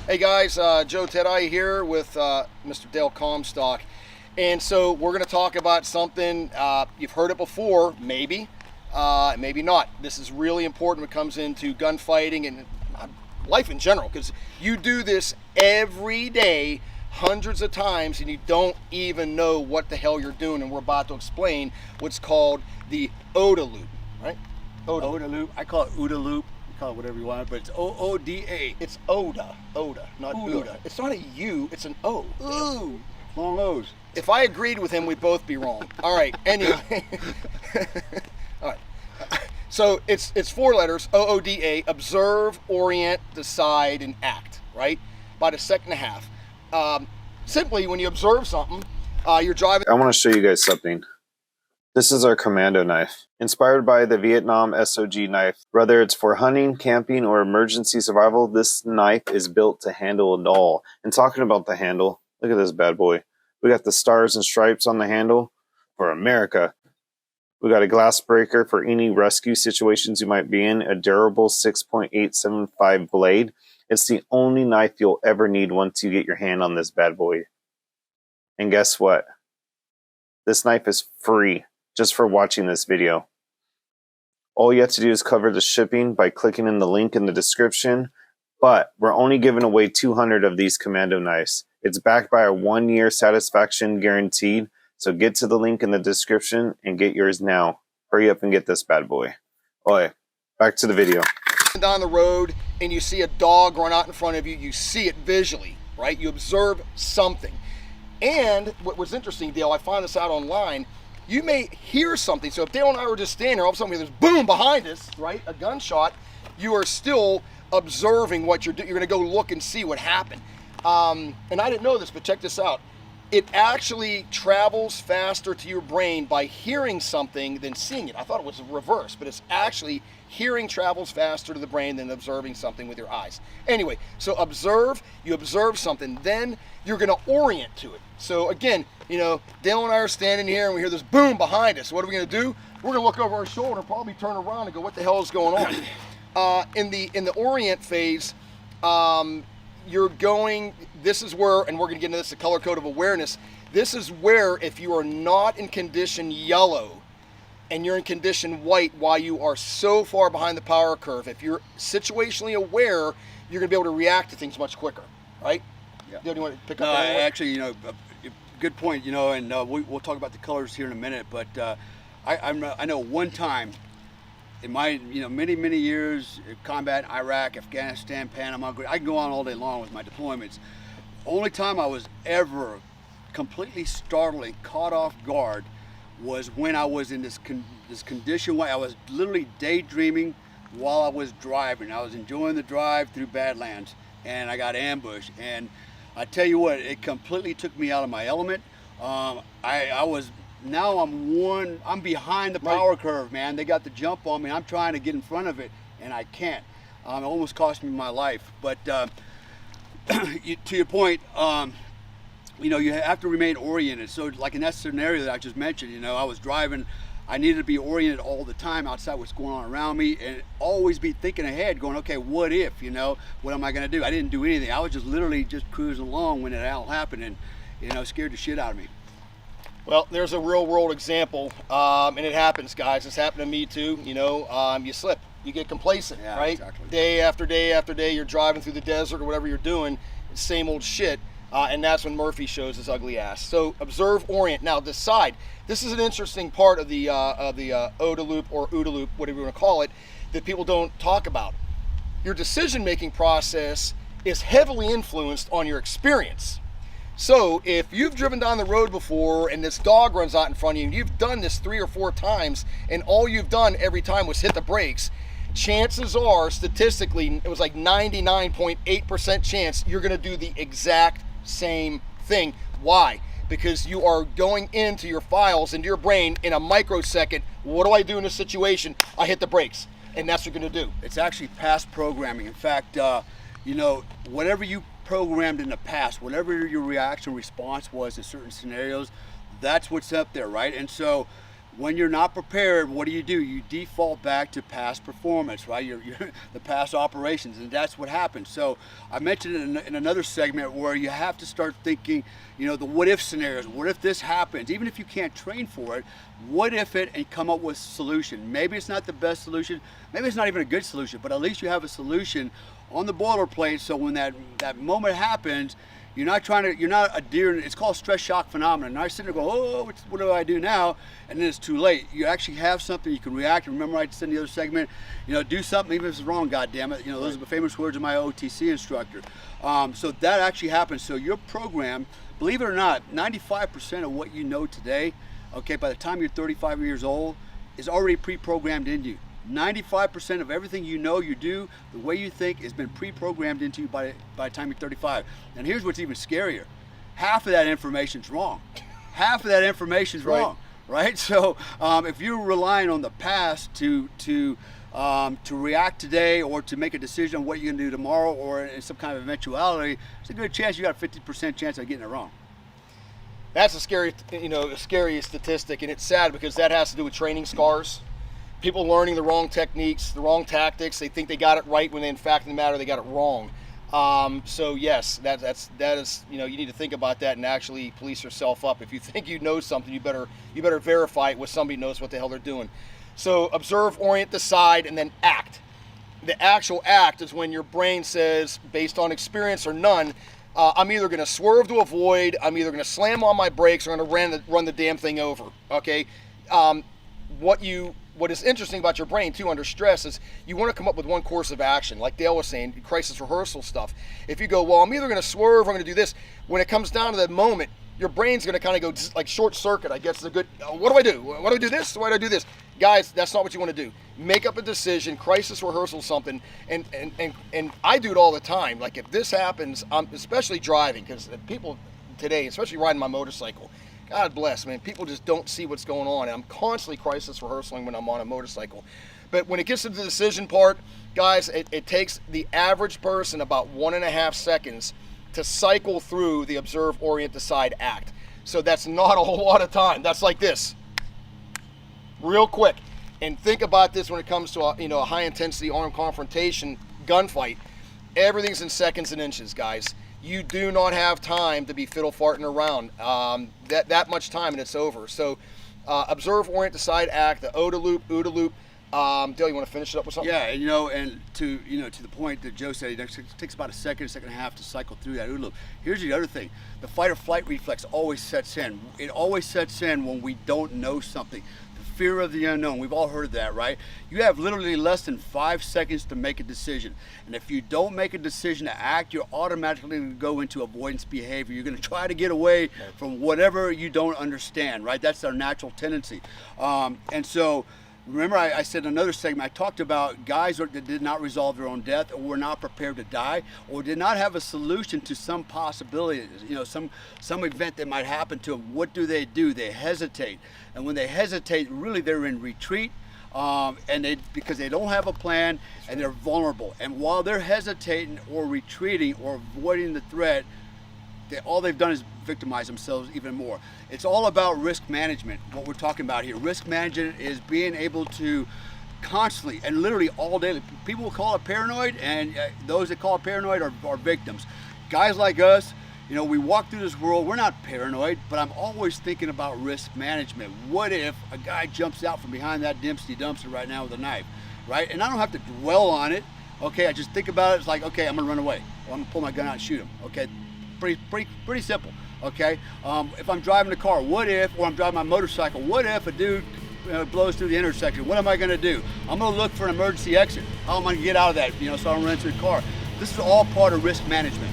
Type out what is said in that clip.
Hey guys, Joe Teti here with Mr. Dale Comstock. And so we're going to talk about something, you've heard it before, maybe, maybe not. This is really important when it comes into gunfighting and life in general, because you do this every day, hundreds of times, and you don't even know what the hell you're doing. And we're about to explain what's called the OODA loop, right? OODA loop. I call it OODA loop. You call it whatever you want, but it's OODA. It's OODA, not OODA. It's not a U, it's an O. Ooh, long O's. If I agreed with him, we'd both be wrong. All right, anyway. All right. So it's four letters, OODA, observe, orient, decide, and act, right? About a second and a half. Simply, when you observe something, you're driving. I want to show you guys something. This is our Commando knife, inspired by the Vietnam SOG knife. Whether it's for hunting, camping, or emergency survival, this knife is built to handle it all. And talking about the handle, look at this bad boy. We got the stars and stripes on the handle for America. We got a glass breaker for any rescue situations you might be in, a durable 6.875 blade. It's the only knife you'll ever need once you get your hand on this bad boy. And guess what? This knife is free just for watching this video. All you have to do is cover the shipping by clicking in the link in the description, but we're only giving away 200 of these Commando knives. It's backed by a 1-year satisfaction guaranteed, so get to the link in the description and get yours now. Hurry up and get this bad boy. Oi, back to the video. Down the road and you see a dog run out in front of you, you see it visually, right? You observe something. And what was interesting, Dale, I found this out online, you may hear something. So if Dale and I were just standing there, all of a sudden there's boom behind us, right? A gunshot. You are still observing what you're doing. You're going to go look and see what happened. And I didn't know this, but check this out. It actually travels faster to your brain by hearing something than seeing it. I thought it was reverse, but it's actually hearing travels faster to the brain than observing something with your eyes. Anyway, so you observe something, then you're going to orient to it. So again, you know, Dale and I are standing here and we hear this boom behind us. What are we going to do? We're going to look over our shoulder, probably turn around and go, what the hell is going on? In the orient phase, you're going, this is where, and we're going to get into this, the color code of awareness. This is where if you are not in condition yellow and you're in condition white while you are so far behind the power curve, if you're situationally aware, you're going to be able to react to things much quicker, right? Yeah. Do you want to pick up? Actually, you know, good point. You know, and we'll talk about the colors here in a minute. But I know one time in my many years of combat in Iraq, Afghanistan, Panama, I can go on all day long with my deployments. Only time I was ever completely startled and caught off guard was when I was in this condition where I was literally daydreaming while I was driving. I was enjoying the drive through Badlands and I got ambushed. And I tell you what, it completely took me out of my element. I'm behind the power curve, man. They got the jump on me. I'm trying to get in front of it and I can't. It almost cost me my life. But to your point, you know, you have to remain oriented. So like in that scenario that I just mentioned, you know, I was driving, I needed to be oriented all the time outside what's going on around me and always be thinking ahead, going, okay, what if, you know, what am I going to do? I didn't do anything. I was just literally just cruising along when it all happened and, you know, scared the shit out of me. Well, there's a real world example, and it happens, guys. It's happened to me too. You know, you slip, you get complacent, yeah, right? Exactly. Day after day after day, you're driving through the desert or whatever you're doing, same old shit. And that's when Murphy shows his ugly ass. So observe, orient. Now decide. This is an interesting part of the OODA loop or OODA loop, whatever you want to call it, that people don't talk about. Your decision-making process is heavily influenced on your experience. So if you've driven down the road before and this dog runs out in front of you and you've done this 3 or 4 times and all you've done every time was hit the brakes, chances are, statistically, it was like 99.8% chance you're going to do the exact same thing. Why? Because you are going into your files, into your brain in a microsecond. What do I do in this situation? I hit the brakes. And that's what you're going to do. It's actually past programming. In fact, you know, whatever you programmed in the past, whatever your reaction response was in certain scenarios, that's what's up there, right? And so When you're not prepared, what do? You default back to past performance, right? The past operations, and that's what happens. So I mentioned in another segment where you have to start thinking, the what if scenarios. What if this happens? Even if you can't train for it, what if it, and come up with a solution. Maybe it's not the best solution, maybe it's not even a good solution, but at least you have a solution on the boilerplate, so when that moment happens, you're not adhering. It's called stress shock phenomenon. You're not sitting there going, oh, what do I do now? And then it's too late. You actually have something you can react. Remember I said in the other segment, do something even if it's wrong, goddammit. Those are the famous words of my OTC instructor. So that actually happens. So your program, believe it or not, 95% of what you know today, okay, by the time you're 35 years old, is already pre-programmed in you. 95% of everything you know, you do, the way you think has been pre-programmed into you by the time you're 35. And here's what's even scarier. Half of that information's wrong. Half of that information's wrong, right? So if you're relying on the past to react today or to make a decision on what you're gonna do tomorrow or in some kind of eventuality, there's a good chance you got a 50% chance of getting it wrong. That's a scary statistic, and it's sad because that has to do with training scars. People learning the wrong techniques, the wrong tactics. They think they got it right when in fact, in the matter, they got it wrong. So yes, that is you need to think about that and actually police yourself up. If you think you know something, you better verify it with somebody who knows what the hell they're doing. So observe, orient, decide, and then act. The actual act is when your brain says, based on experience or none, I'm either going to swerve to avoid, I'm either going to slam on my brakes, or I'm going to run the damn thing over. Okay. What is interesting about your brain too under stress is you want to come up with one course of action. Like Dale was saying, crisis rehearsal stuff. If you go, well, I'm either going to swerve or I'm going to do this, when it comes down to that moment, your brain's going to kind of go like short circuit, I guess is a good, what do I do? Why do I do this? Why do I do this? Guys, that's not what you want to do. Make up a decision, crisis rehearsal something, and I do it all the time. Like if this happens, especially driving, because people today, especially riding my motorcycle, God bless, man. People just don't see what's going on. And I'm constantly crisis rehearsing when I'm on a motorcycle. But when it gets to the decision part, guys, it takes the average person about 1.5 seconds to cycle through the observe, orient, decide, act. So that's not a whole lot of time. That's like this, real quick. And think about this when it comes to a high intensity armed confrontation gunfight. Everything's in seconds and inches, guys. You do not have time to be fiddle farting around. That much time and it's over. So observe, orient, decide, act, the OODA loop, Dale, you want to finish it up with something? Yeah, and to the point that Joe said, it takes about a second and a half to cycle through that OODA loop. Here's the other thing. The fight or flight reflex always sets in. It always sets in when we don't know something. Fear of the unknown. We've all heard that, right? You have literally less than 5 seconds to make a decision. And if you don't make a decision to act, you're automatically going to go into avoidance behavior. You're going to try to get away from whatever you don't understand, right? That's our natural tendency. And so, remember I said in another segment, I talked about guys that did not resolve their own death or were not prepared to die or did not have a solution to some possibility, some event that might happen to them. What do? They hesitate. And when they hesitate, really they're in retreat because they don't have a plan and they're vulnerable. And while they're hesitating or retreating or avoiding the threat, all they've done is victimize themselves even more. It's all about risk management, what we're talking about here. Risk management is being able to constantly and literally all day, people will call it paranoid, and those that call it paranoid are victims. Guys like us, we walk through this world, we're not paranoid, but I'm always thinking about risk management. What if a guy jumps out from behind that Dempsey dumpster right now with a knife, right? And I don't have to dwell on it, okay? I just think about it, it's like, okay, I'm gonna run away, or I'm gonna pull my gun out and shoot him, okay? Pretty simple, okay? If I'm driving a car, or I'm driving my motorcycle, what if a dude blows through the intersection? What am I gonna do? I'm gonna look for an emergency exit. How am I gonna get out of that, so I don't run into the car? This is all part of risk management.